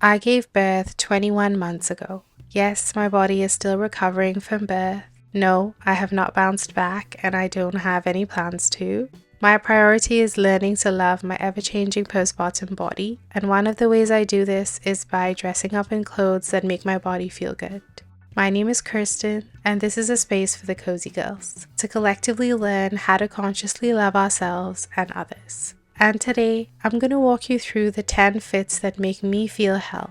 I gave birth 21 months ago. Yes, my body is still recovering from birth. No, I have not bounced back and I don't have any plans to. My priority is learning to love my ever-changing postpartum body, and one of the ways I do this is by dressing up in clothes that make my body feel good. My name is Kirsten, and this is a space for the cozy girls to collectively learn how to consciously love ourselves and others. And today, I'm going to walk you through the 10 fits that make me feel held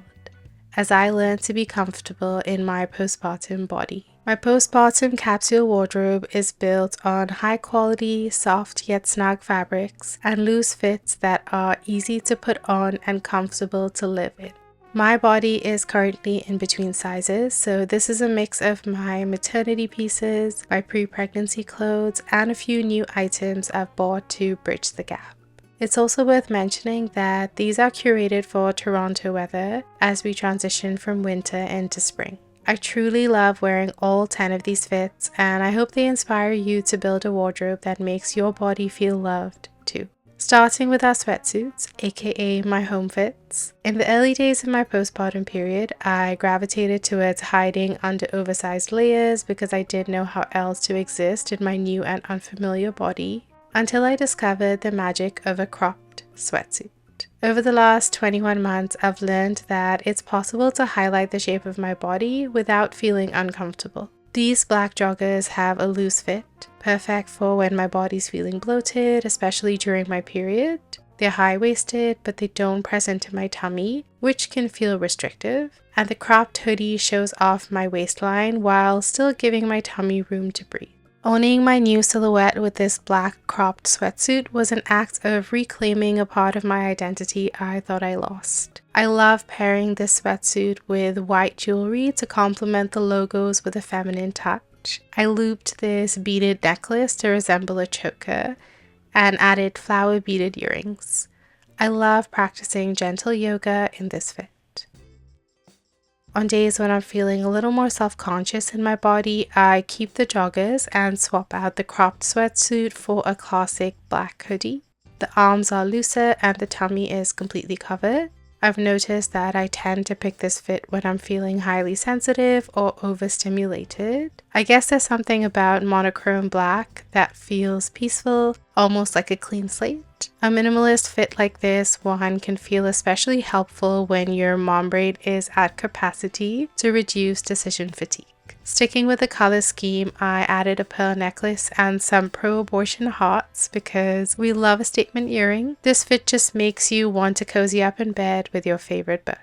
as I learn to be comfortable in my postpartum body. My postpartum capsule wardrobe is built on high quality, soft yet snug fabrics and loose fits that are easy to put on and comfortable to live in. My body is currently in between sizes, so this is a mix of my maternity pieces, my pre-pregnancy clothes, and a few new items I've bought to bridge the gap. It's also worth mentioning that these are curated for Toronto weather as we transition from winter into spring. I truly love wearing all 10 of these fits, and I hope they inspire you to build a wardrobe that makes your body feel loved too. Starting with our sweatsuits, aka my home fits. In the early days of my postpartum period, I gravitated towards hiding under oversized layers because I didn't know how else to exist in my new and unfamiliar body, until I discovered the magic of a cropped sweatsuit. Over the last 21 months, I've learned that it's possible to highlight the shape of my body without feeling uncomfortable. These black joggers have a loose fit, perfect for when my body's feeling bloated, especially during my period. They're high-waisted, but they don't press into my tummy, which can feel restrictive. And the cropped hoodie shows off my waistline while still giving my tummy room to breathe. Owning my new silhouette with this black cropped sweatsuit was an act of reclaiming a part of my identity I thought I lost. I love pairing this sweatsuit with white jewelry to complement the logos with a feminine touch. I looped this beaded necklace to resemble a choker and added flower beaded earrings. I love practicing gentle yoga in this fit. On days when I'm feeling a little more self-conscious in my body, I keep the joggers and swap out the cropped sweatsuit for a classic black hoodie. The arms are looser and the tummy is completely covered. I've noticed that I tend to pick this fit when I'm feeling highly sensitive or overstimulated. I guess there's something about monochrome black that feels peaceful, almost like a clean slate. A minimalist fit like this one can feel especially helpful when your mom braid is at capacity to reduce decision fatigue. Sticking with the color scheme, I added a pearl necklace and some pro-abortion hearts because we love a statement earring. This fit just makes you want to cozy up in bed with your favorite book.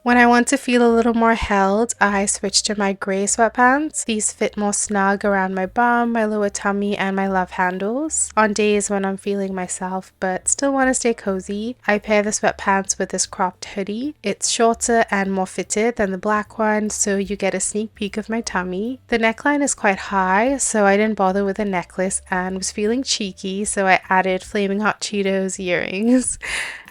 When I want to feel a little more held, I switch to my gray sweatpants. These fit more snug around my bum, my lower tummy, and my love handles. On days when I'm feeling myself but still want to stay cozy, I pair the sweatpants with this cropped hoodie. It's shorter and more fitted than the black one, so you get a sneak peek of my tummy. The neckline is quite high, so I didn't bother with a necklace and was feeling cheeky, so I added Flaming Hot Cheetos earrings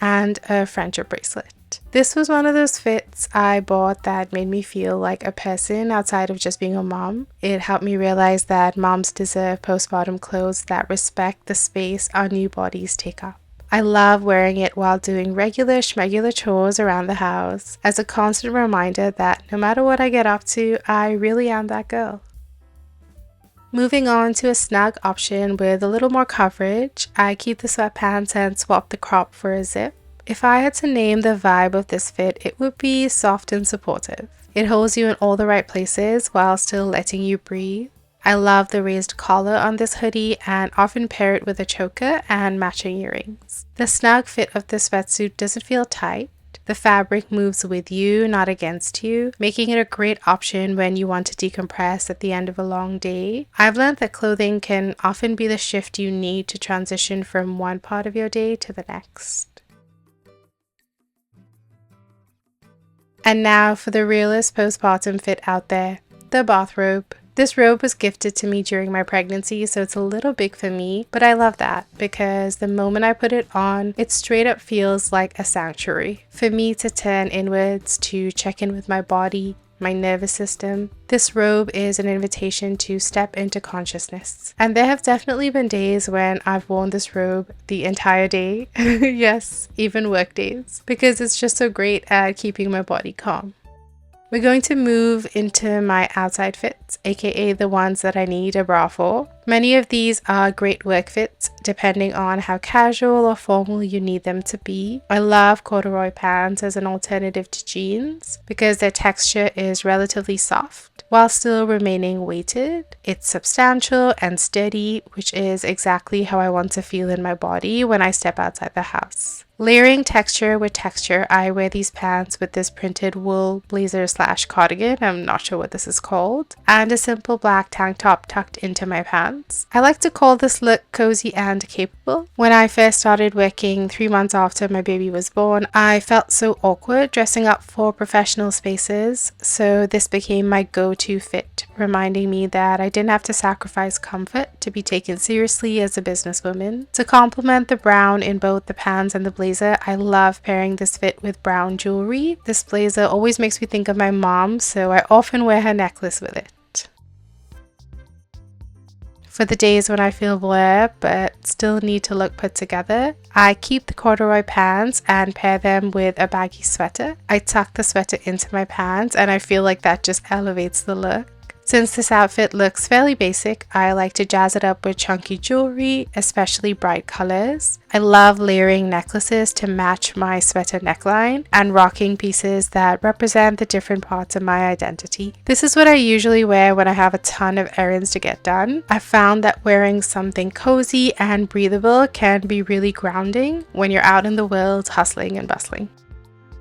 and a friendship bracelet. This was one of those fits I bought that made me feel like a person outside of just being a mom. It helped me realize that moms deserve postpartum clothes that respect the space our new bodies take up. I love wearing it while doing regular schmegular chores around the house as a constant reminder that no matter what I get up to, I really am that girl. Moving on to a snug option with a little more coverage, I keep the sweatpants and swap the crop for a zip. If I had to name the vibe of this fit, it would be soft and supportive. It holds you in all the right places while still letting you breathe. I love the raised collar on this hoodie and often pair it with a choker and matching earrings. The snug fit of this sweatsuit doesn't feel tight. The fabric moves with you, not against you, making it a great option when you want to decompress at the end of a long day. I've learned that clothing can often be the shift you need to transition from one part of your day to the next. And now for the realest postpartum fit out there, the bathrobe. This robe was gifted to me during my pregnancy, so it's a little big for me, but I love that because the moment I put it on, it straight up feels like a sanctuary. For me to turn inwards to check in with my body, my nervous system. This robe is an invitation to step into consciousness. And there have definitely been days when I've worn this robe the entire day. Yes, even work days, because it's just so great at keeping my body calm. We're going to move into my outside fits, aka the ones that I need a bra for. Many of these are great work fits depending on how casual or formal you need them to be. I love corduroy pants as an alternative to jeans because their texture is relatively soft while still remaining weighted. It's substantial and sturdy, which is exactly how I want to feel in my body when I step outside the house. Layering texture with texture, I wear these pants with this printed wool blazer / cardigan, I'm not sure what this is called, and a simple black tank top tucked into my pants. I like to call this look cozy and capable. When I first started working 3 months after my baby was born, I felt so awkward dressing up for professional spaces, so this became my go-to fit, reminding me that I didn't have to sacrifice comfort to be taken seriously as a businesswoman. To complement the brown in both the pants and the blazer, I love pairing this fit with brown jewelry. This blazer always makes me think of my mom, so I often wear her necklace with it. For the days when I feel blur but still need to look put together, I keep the corduroy pants and pair them with a baggy sweater. I tuck the sweater into my pants and I feel like that just elevates the look. Since this outfit looks fairly basic, I like to jazz it up with chunky jewelry, especially bright colors. I love layering necklaces to match my sweater neckline and rocking pieces that represent the different parts of my identity. This is what I usually wear when I have a ton of errands to get done. I've found that wearing something cozy and breathable can be really grounding when you're out in the world hustling and bustling.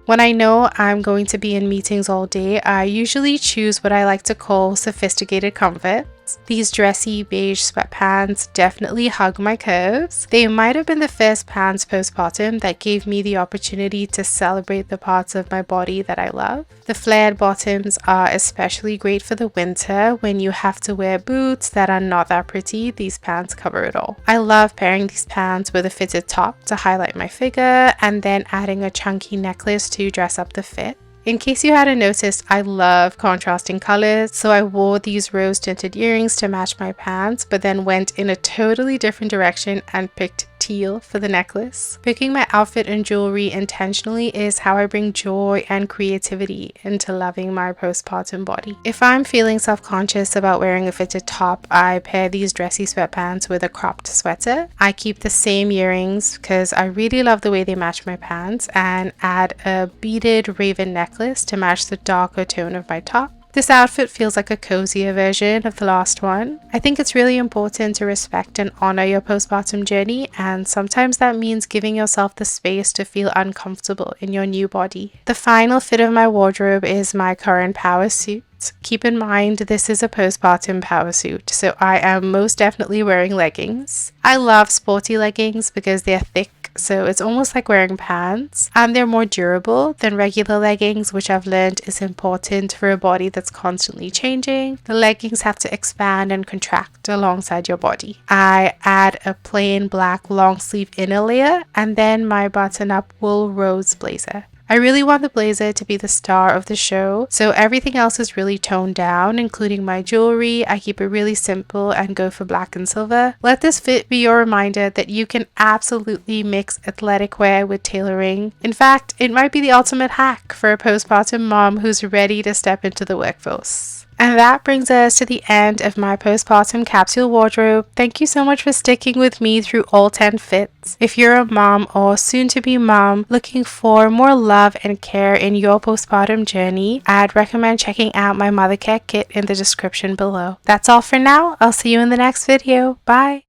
When I know I'm going to be in meetings all day, I usually choose what I like to call sophisticated comfort. These dressy beige sweatpants definitely hug my curves. They might have been the first pants postpartum that gave me the opportunity to celebrate the parts of my body that I love. The flared bottoms are especially great for the winter when you have to wear boots that are not that pretty. These pants cover it all. I love pairing these pants with a fitted top to highlight my figure and then adding a chunky necklace to dress up the fit. In case you hadn't noticed, I love contrasting colors, so I wore these rose tinted earrings to match my pants, but then went in a totally different direction and picked teal for the necklace. Picking my outfit and jewelry intentionally is how I bring joy and creativity into loving my postpartum body. If I'm feeling self-conscious about wearing a fitted top, I pair these dressy sweatpants with a cropped sweater. I keep the same earrings because I really love the way they match my pants, and add a beaded raven necklace to match the darker tone of my top. This outfit feels like a cozier version of the last one. I think it's really important to respect and honor your postpartum journey, and sometimes that means giving yourself the space to feel uncomfortable in your new body. The final fit of my wardrobe is my current power suit. Keep in mind this is a postpartum power suit, so I am most definitely wearing leggings. I love sporty leggings because they're thick, so it's almost like wearing pants, and they're more durable than regular leggings, which I've learned is important for a body that's constantly changing. The leggings have to expand and contract alongside your body. I add a plain black long sleeve inner layer and then my button up wool rose blazer. I really want the blazer to be the star of the show, so everything else is really toned down, including my jewelry. I keep it really simple and go for black and silver. Let this fit be your reminder that you can absolutely mix athletic wear with tailoring. In fact, it might be the ultimate hack for a postpartum mom who's ready to step into the workforce. And that brings us to the end of my postpartum capsule wardrobe. Thank you so much for sticking with me through all 10 fits. If you're a mom or soon to be mom looking for more love and care in your postpartum journey, I'd recommend checking out my mother care kit in the description below. That's all for now. I'll see you in the next video. Bye.